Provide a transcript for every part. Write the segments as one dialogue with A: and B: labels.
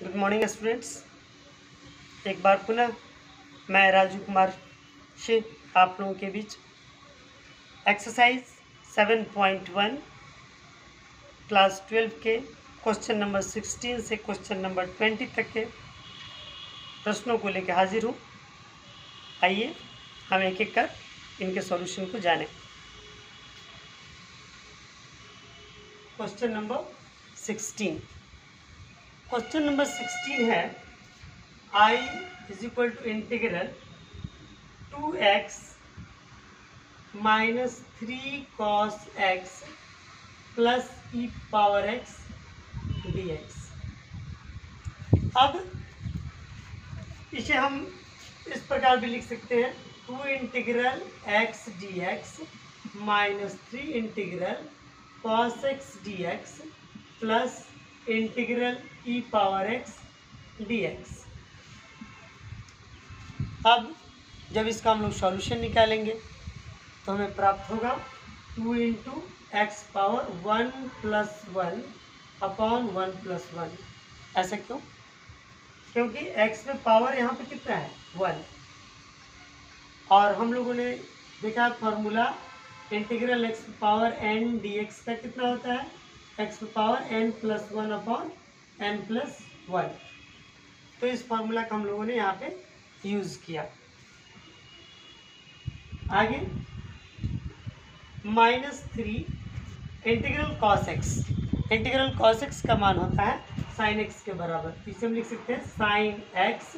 A: Good morning students. एक बार पुनः मैं राजू कुमार से आप लोगों के बीच एक्सरसाइज 7.1 क्लास 12 के क्वेश्चन नंबर 16 से क्वेश्चन नंबर 20 तक के प्रश्नों को लेकर हाजिर हूँ। आइए हम एक एक कर इनके सॉल्यूशन को जानें। क्वेश्चन नंबर 16 है I is equal to integral 2x minus 3 cos x plus e power x dx। अब इसे हम इस प्रकार भी लिख सकते हैं 2 integral x dx minus 3 integral cos x dx plus integral e power x dx। अब जब इसका हम लोग सॉल्यूशन निकालेंगे तो हमें प्राप्त होगा 2 into x power 1 plus 1 upon 1 plus 1। ऐसा क्यों? क्योंकि x में पावर यहाँ पे कितना है 1, और हम लोगों ने देखा formula integral x power n dx का कितना होता है x power n plus 1 upon n plus 1। तो इस फॉर्मूला का हम लोगों ने यहाँ पे यूज किया। आगे -3 इंटीग्रल cos x का मान होता है sin x के बराबर। इसे हम लिख सकते हैं sin x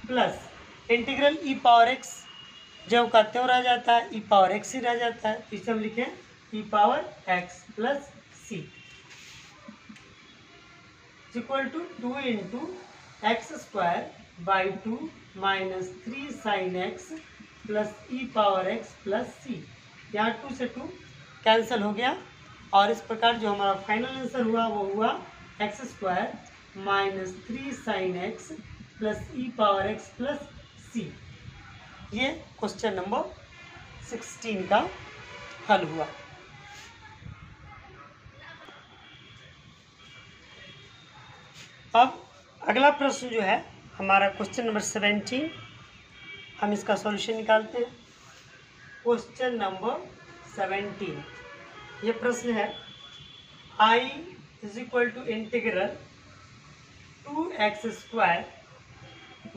A: plus integral e power x जब का त्यों रह जाता है, ई पावर x ही रह जाता है। इसे हम लिखें e power x plus c equal to 2 into x square by 2 minus 3 sine x plus e power x plus c. यहाँ 2 से 2 कैंसिल हो गया, और इस प्रकार जो हमारा फाइनल आंसर हुआ वो हुआ x square minus 3 sine x plus e power x plus c. ये क्वेश्चन नंबर 16 का हल हुआ। अब अगला प्रश्न जो है हमारा क्वेश्चन नंबर 17, हम इसका सॉल्यूशन निकालते हैं। क्वेश्चन नंबर 17, ये प्रश्न है I is equal to integral 2x square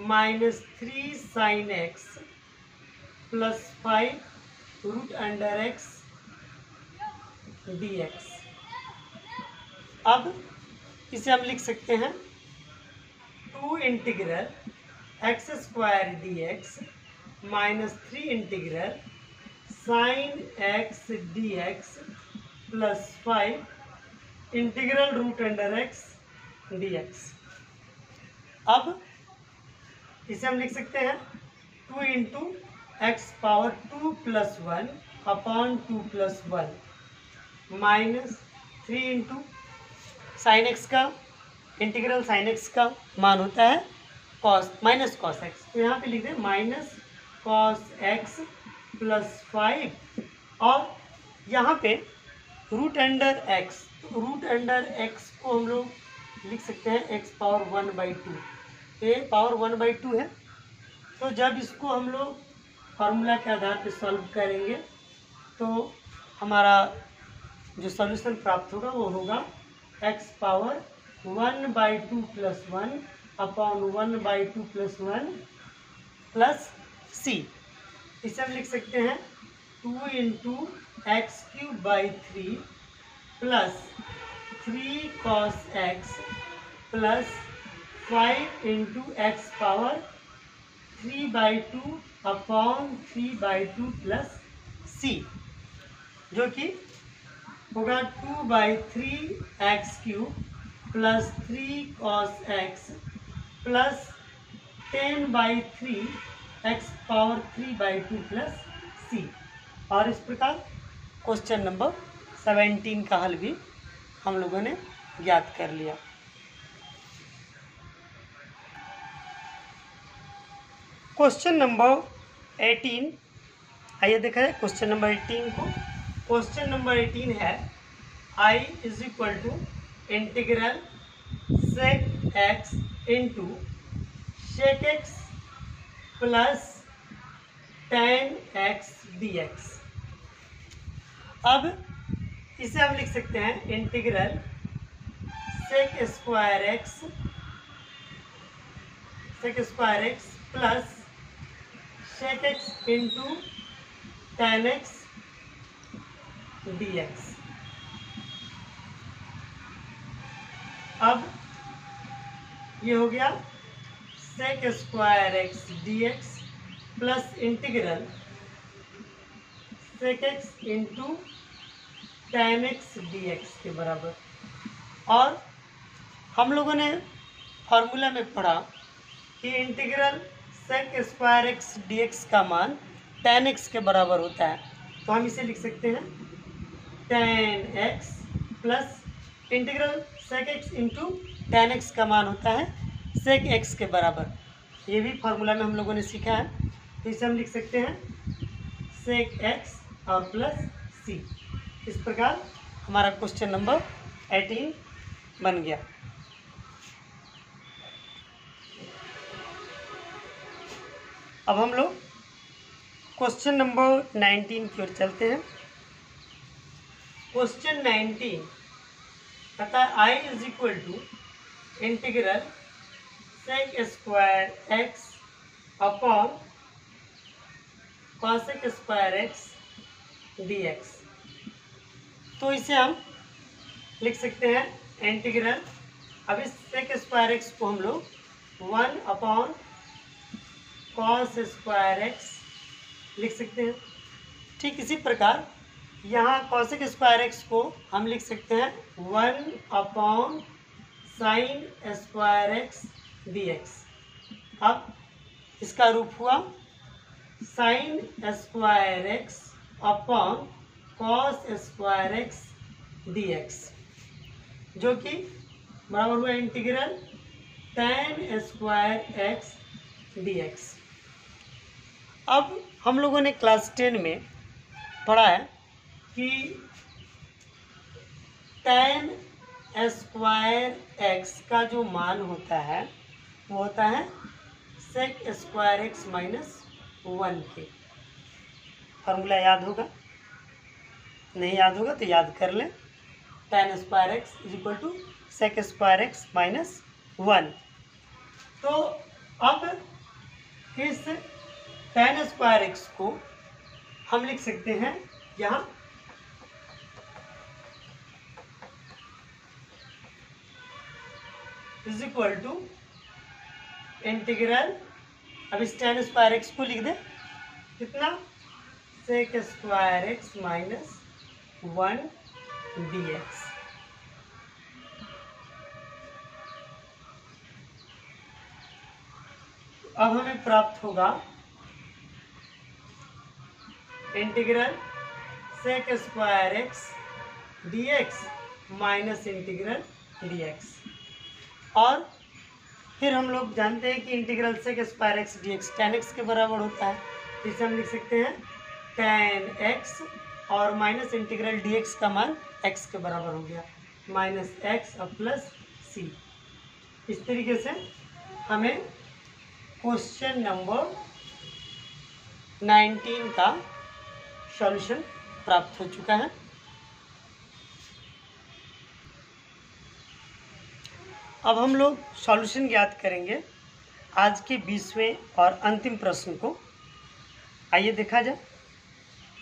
A: minus 3 sine x plus 5 root under x dx। अब इसे हम लिख सकते हैं 2 integral x square dx minus 3 integral sine x dx plus 5 integral root under x dx। अब इसे हम लिख सकते हैं 2 into x power 2 plus 1 upon 2 plus 1 minus 3 into sine x का इंटीग्रल साइन एक्स का मान होता है माइनस कॉस एक्स। तो यहाँ पे लिख दें माइनस कॉस एक्स प्लस 5, और यहाँ पे रूट अंडर एक्स को हम लोग लिख सकते हैं एक्स पावर 1/2। तो ये पावर 1/2 है। तो जब इसको हम लोग फार्मूला के आधार पे सॉल्व करेंगे तो हमारा जो सॉल्यूशन प्राप्त होगा वो होगा x power 1/2 plus 1 upon 1/2 plus 1 plus c. इसे हम लिख सकते हैं 2 into x cube by 3 plus 3 cos x plus 5 into x power 3/2 upon 3/2 plus c, जो कि होगा 2/3 x cube plus 3 cos x plus 10/3 x power 3/2 plus c. और इस प्रकार क्वेश्चन नंबर 17 का हल भी हम लोगों ने ज्ञात कर लिया। क्वेश्चन नंबर 18, आइए देखा जाए क्वेश्चन नंबर 18 को। क्वेश्चन नंबर 18 है I is equal to integral sec x into sec x plus tan x dx। अब इसे हम लिख सकते हैं integral sec square x plus sec x into tan x dx। अब ये हो गया sec square x dx plus integral sec x into tan x dx के बराबर। और हम लोगों ने फॉर्मूला में पढ़ा कि integral sec square x dx का मान tan x के बराबर होता है, तो हम इसे लिख सकते हैं tan x plus integral sec x into tan x का मान होता है सेक x के बराबर। ये भी फार्मूला में हम लोगों ने सीखा है, तो इसे हम लिख सकते हैं सेक एक्स और प्लस सी। इस प्रकार हमारा क्वेश्चन नंबर 18 बन गया। अब हम लोग क्वेश्चन नंबर 19 की ओर चलते हैं। क्वेश्चन 19 कहता है I is equal to integral sec square x upon cosec square x dx। तो इसे हम लिख सकते हैं इंटीग्रल, अब इस सेक स्क्वायर एक्स को हम लोग 1 अपॉन कॉस स्क्वायर एक्स लिख सकते हैं। ठीक इसी प्रकार यहाँ कॉसेक स्क्वायर एक्स को हम लिख सकते हैं 1 upon sine square x dx। अब इसका रूप हुआ sine square x upon cos square x dx, जो कि बराबर हुआ integral tan square x dx। अब हम लोगों ने क्लास 10 में पढ़ा है कि tan स्क्वायर एक्स का जो मान होता है वो होता है सेक स्क्वायर एक्स माइनस 1 के। फार्मूला याद होगा, नहीं याद होगा तो याद कर लें। tan square x is equal to sec square x minus 1। तो अब इस tan स्क्वायर एक्स को हम लिख सकते हैं यहाँ इज इक्वल टू इंटीग्रल, अब इस tan स्क्वायर एक्स को लिख दें कितना, sec square x minus 1 dx। अब हमें प्राप्त होगा integral sec square x dx minus integral dx। और फिर हम लोग जानते हैं कि integral sec square x dx tan x के बराबर होता है, तो इसे हम लिख सकते हैं tan x और माइनस इंटीग्रल dx का मान x के बराबर हो गया, माइनस x और प्लस c। इस तरीके से हमें क्वेश्चन नंबर 19 का सॉल्यूशन प्राप्त हो चुका है। अब हम लोग सॉल्यूशन ज्ञात करेंगे आज के 20वें और अंतिम प्रश्न को। आइए देखा जाए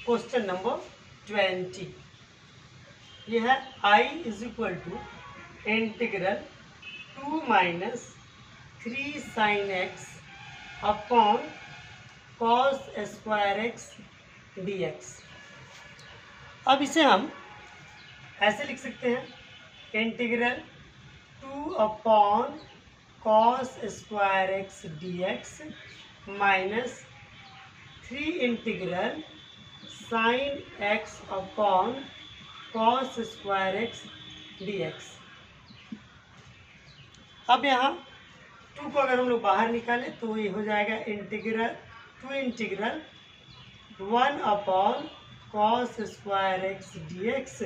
A: क्वेश्चन नंबर 20। यह है I is equal to integral 2 minus 3 sine x upon cos square x dx। अब इसे हम ऐसे लिख सकते हैं integral 2 upon cos square x dx minus 3 integral sine x upon cos square x dx। अब यहाँ 2 को अगर हम लोग बाहर निकालें तो ये हो जाएगा integral 1 upon cos square x dx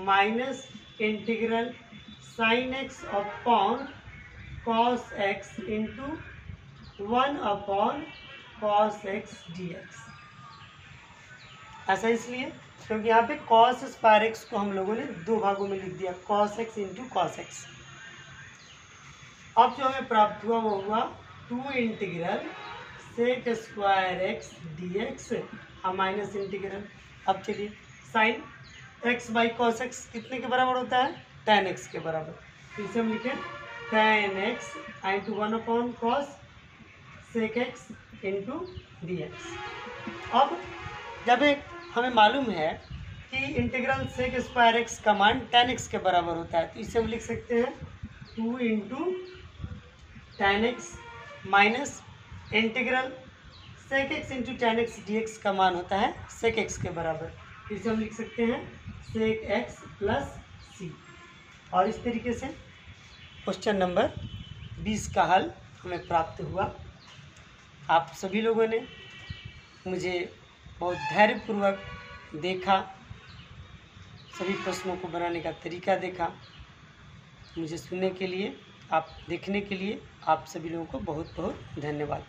A: minus integral sine x upon cos x into 1/cos x dx। ऐसा इसलिए क्योंकि यहाँ पे cos स्क्वायर एक्स को हम लोगों ने दो भागों में लिख दिया, cos x into cos x। अब जो हमें प्राप्त हुआ वो हुआ 2 integral sec square x d x minus integral. अब चलिए sine x by cos x कितने के बराबर होता है, tan x के बराबर। तो इसे हम लिखें tan x into 1/cos sec x into d x. अब जब हमें मालूम है कि इंटीग्रल सेक स्क्वायर एक्स का मान tan x के बराबर होता है, तो इसे हम लिख सकते हैं 2 into tan x minus integral sec x into tan x dx का मान होता है सेक एक्स के बराबर। इसे हम लिख सकते हैं सेक एक्स प्लस सी। और इस तरीके से क्वेश्चन नंबर 20 का हल हमें प्राप्त हुआ। आप सभी लोगों ने मुझे बहुत धैर्यपूर्वक देखा, सभी प्रश्नों को बनाने का तरीका देखा। मुझे सुनने के लिए, आप देखने के लिए आप सभी लोगों को बहुत बहुत धन्यवाद।